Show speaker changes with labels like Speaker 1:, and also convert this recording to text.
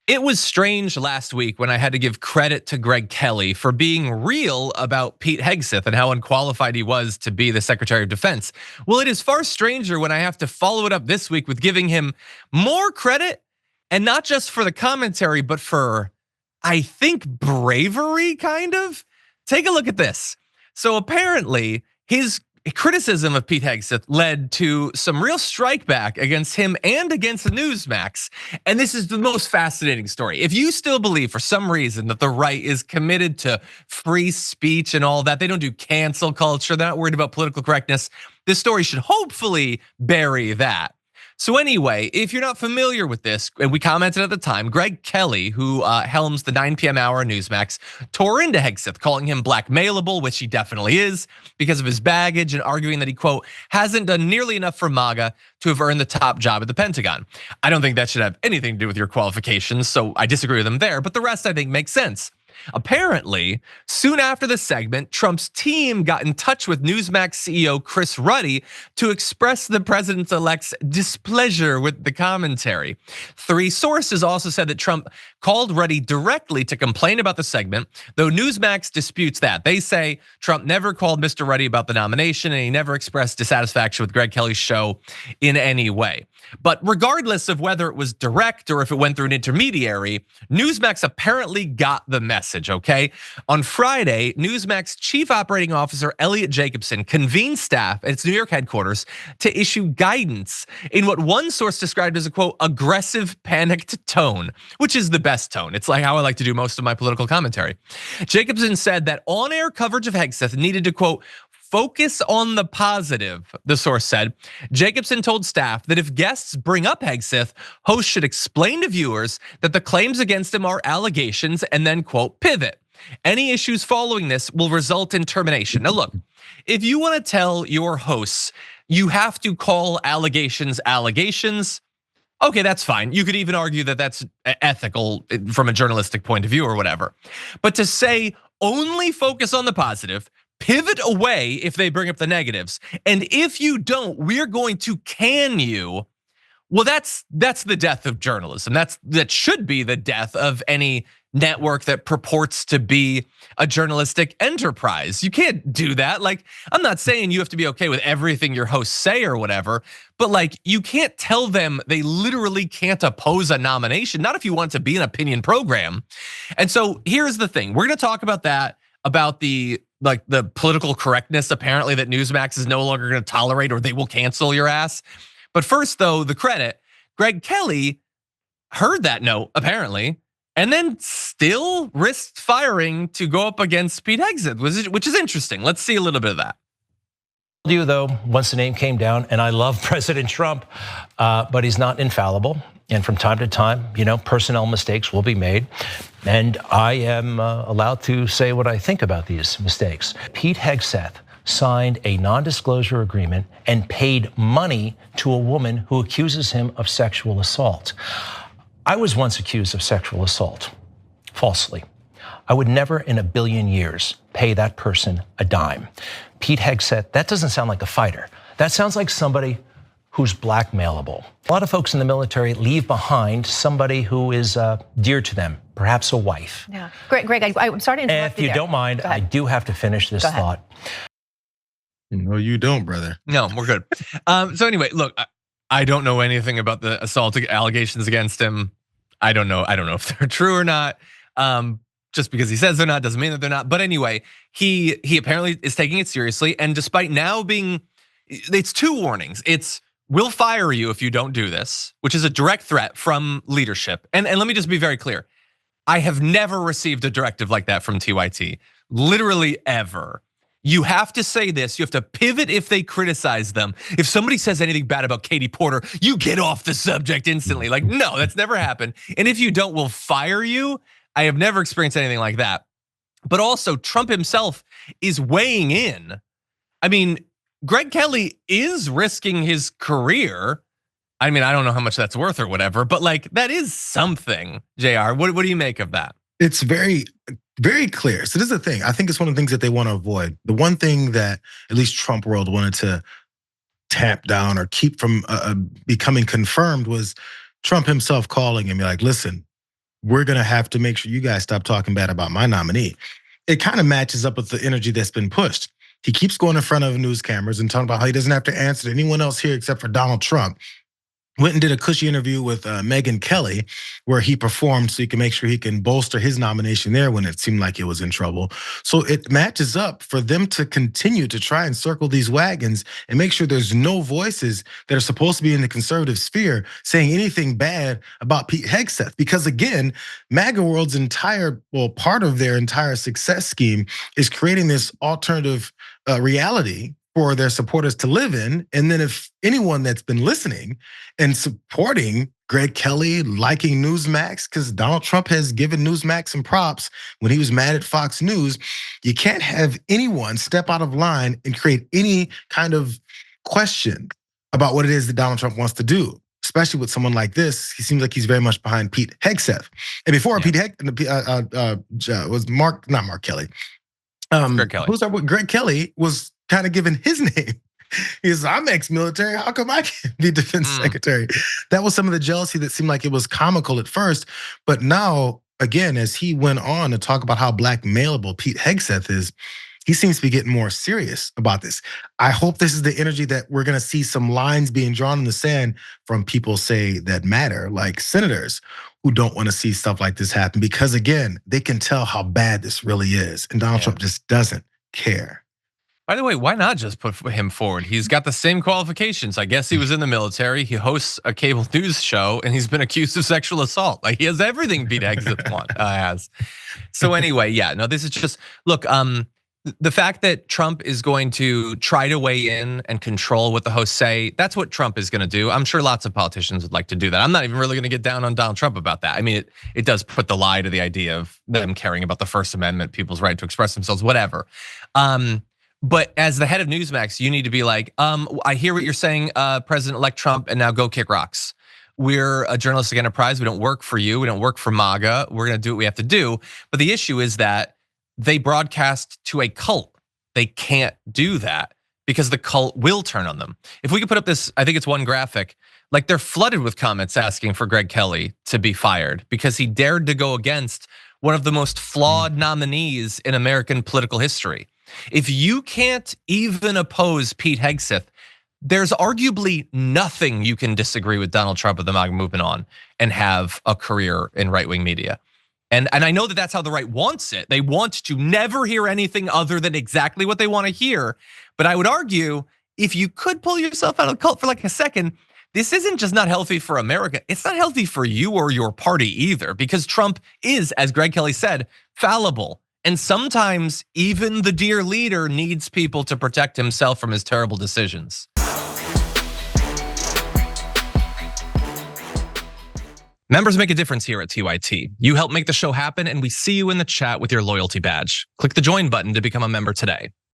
Speaker 1: It was strange last week when I had to give credit to Greg Kelly for being real about Pete Hegseth and how unqualified he was to be the Secretary of Defense. Well, it is far stranger when I have to follow it up this week with giving him more credit, and not just for the commentary, but for, I think, bravery, kind of. Take a look at this. So apparently his criticism of Pete Hegseth led to some real strike back against him and against Newsmax. And this is the most fascinating story. If you still believe for some reason that the right is committed to free speech and all that, they don't do cancel culture, they're not worried about political correctness, this story should hopefully bury that. So anyway, if you're not familiar with this, and we commented at the time, Greg Kelly, who helms the 9 p.m. hour Newsmax, tore into Hegseth, calling him blackmailable, which he definitely is, because of his baggage, and arguing that he, quote, hasn't done nearly enough for MAGA to have earned the top job at the Pentagon. I don't think that should have anything to do with your qualifications, so I disagree with him there, but the rest I think makes sense. Apparently, soon after the segment, Trump's team got in touch with Newsmax CEO Chris Ruddy to express the president-elect's displeasure with the commentary. 3 sources also said that Trump called Ruddy directly to complain about the segment, though Newsmax disputes that. They say Trump never called Mr. Ruddy about the nomination, and he never expressed dissatisfaction with Greg Kelly's show in any way. But regardless of whether it was direct or if it went through an intermediary, Newsmax apparently got the message, okay? On Friday, Newsmax Chief Operating Officer Elliot Jacobson convened staff at its New York headquarters to issue guidance in what one source described as a, quote, aggressive, panicked tone, which is the best tone. It's like how I like to do most of my political commentary. Jacobson said that on-air coverage of Hegseth needed to, quote, focus on the positive, the source said. Jacobson told staff that if guests bring up Hegseth, hosts should explain to viewers that the claims against him are allegations and then, quote, pivot. Any issues following this will result in termination. Now look, if you want to tell your hosts you have to call allegations allegations, okay, that's fine. You could even argue that that's ethical from a journalistic point of view or whatever. But to say only focus on the positive, pivot away if they bring up the negatives, and if you don't, we're going to can you. Well, that's the death of journalism. That should be the death of any network that purports to be a journalistic enterprise. You can't do that. Like, I'm not saying you have to be okay with everything your hosts say or whatever, but like, you can't tell them they literally can't oppose a nomination, not if you want to be an opinion program. And so here's the thing, we're gonna talk about that, about the political correctness apparently that Newsmax is no longer gonna tolerate, or they will cancel your ass. But first though, the credit, Greg Kelly heard that note apparently, and then still risked firing to go up against Pete Hegseth, which is interesting. Let's see a little bit of that.
Speaker 2: You though, once the name came down, and I love President Trump, but he's not infallible. And from time to time, personnel mistakes will be made. And I am allowed to say what I think about these mistakes. Pete Hegseth signed a non-disclosure agreement and paid money to a woman who accuses him of sexual assault. I was once accused of sexual assault, falsely. I would never in a billion years pay that person a dime. Pete Hegseth, that doesn't sound like a fighter. That sounds like somebody who's blackmailable. A lot of folks in the military leave behind somebody who is dear to them, perhaps a wife.
Speaker 3: Yeah, Greg, I'm sorry to interrupt
Speaker 2: you. If you don't mind, I do have to finish this thought.
Speaker 4: No, you don't, brother.
Speaker 1: No, we're good. So anyway, look, I don't know anything about the assault allegations against him. I don't know if they're true or not. Just because he says they're not doesn't mean that they're not. But anyway, he apparently is taking it seriously, and despite now being, it's 2 warnings. It's we'll fire you if you don't do this, which is a direct threat from leadership. And let me just be very clear. I have never received a directive like that from TYT, literally ever. You have to say this, you have to pivot if they criticize them. If somebody says anything bad about Katie Porter, you get off the subject instantly. Like, no, that's never happened. And if you don't, we'll fire you. I have never experienced anything like that. But also, Trump himself is weighing in. I mean, Greg Kelly is risking his career. I mean, I don't know how much that's worth or whatever, but like, that is something, JR. What do you make of that?
Speaker 4: It's very, very clear. So this is the thing. I think it's one of the things that they want to avoid. The one thing that at least Trump world wanted to tamp down or keep from becoming confirmed was Trump himself calling him, like, listen, we're gonna have to make sure you guys stop talking bad about my nominee. It kind of matches up with the energy that's been pushed. He keeps going in front of news cameras and talking about how he doesn't have to answer to anyone else here except for Donald Trump. Went and did a cushy interview with Megyn Kelly, where he performed so he can make sure he can bolster his nomination there when it seemed like it was in trouble. So it matches up for them to continue to try and circle these wagons and make sure there's no voices that are supposed to be in the conservative sphere saying anything bad about Pete Hegseth. Because again, MAGA world's part of their entire success scheme is creating this alternative reality for their supporters to live in. And then if anyone that's been listening and supporting Greg Kelly, liking Newsmax, because Donald Trump has given Newsmax some props when he was mad at Fox News, you can't have anyone step out of line and create any kind of question about what it is that Donald Trump wants to do. Especially with someone like this, he seems like he's very much behind Pete Hegseth. And before Pete was not Mark Kelly.
Speaker 1: Greg Kelly.
Speaker 4: Greg Kelly was kind of given his name. He's, I'm ex-military, how come I can't be defense secretary? That was some of the jealousy that seemed like it was comical at first. But now, again, as he went on to talk about how blackmailable Pete Hegseth is, he seems to be getting more serious about this. I hope this is the energy that we're gonna see some lines being drawn in the sand from people say that matter, like senators who don't wanna see stuff like this happen. Because again, they can tell how bad this really is. And Donald Trump just doesn't care.
Speaker 1: By the way, why not just put him forward? He's got the same qualifications. I guess he was in the military. He hosts a cable news show, and he's been accused of sexual assault. Like, he has everything Pete Hegseth has. So anyway, yeah, no, this is just, look, the fact that Trump is going to try to weigh in and control what the hosts say, that's what Trump is gonna do. I'm sure lots of politicians would like to do that. I'm not even really gonna get down on Donald Trump about that. I mean, it does put the lie to the idea of them caring about the First Amendment, people's right to express themselves, whatever. But as the head of Newsmax, you need to be like, I hear what you're saying, President-elect Trump, and now go kick rocks. We're a journalistic enterprise. We don't work for you. We don't work for MAGA. We're gonna do what we have to do. But the issue is that they broadcast to a cult. They can't do that because the cult will turn on them. If we could put up this, I think it's one graphic, like they're flooded with comments asking for Greg Kelly to be fired because he dared to go against one of the most flawed nominees in American political history. If you can't even oppose Pete Hegseth, there's arguably nothing you can disagree with Donald Trump or the MAGA movement on and have a career in right-wing media. And I know that that's how the right wants it. They want to never hear anything other than exactly what they want to hear. But I would argue, if you could pull yourself out of the cult for like a second, this isn't just not healthy for America. It's not healthy for you or your party either, because Trump is, as Greg Kelly said, fallible. And sometimes even the dear leader needs people to protect himself from his terrible decisions. Members make a difference here at TYT. You help make the show happen, and we see you in the chat with your loyalty badge. Click the join button to become a member today.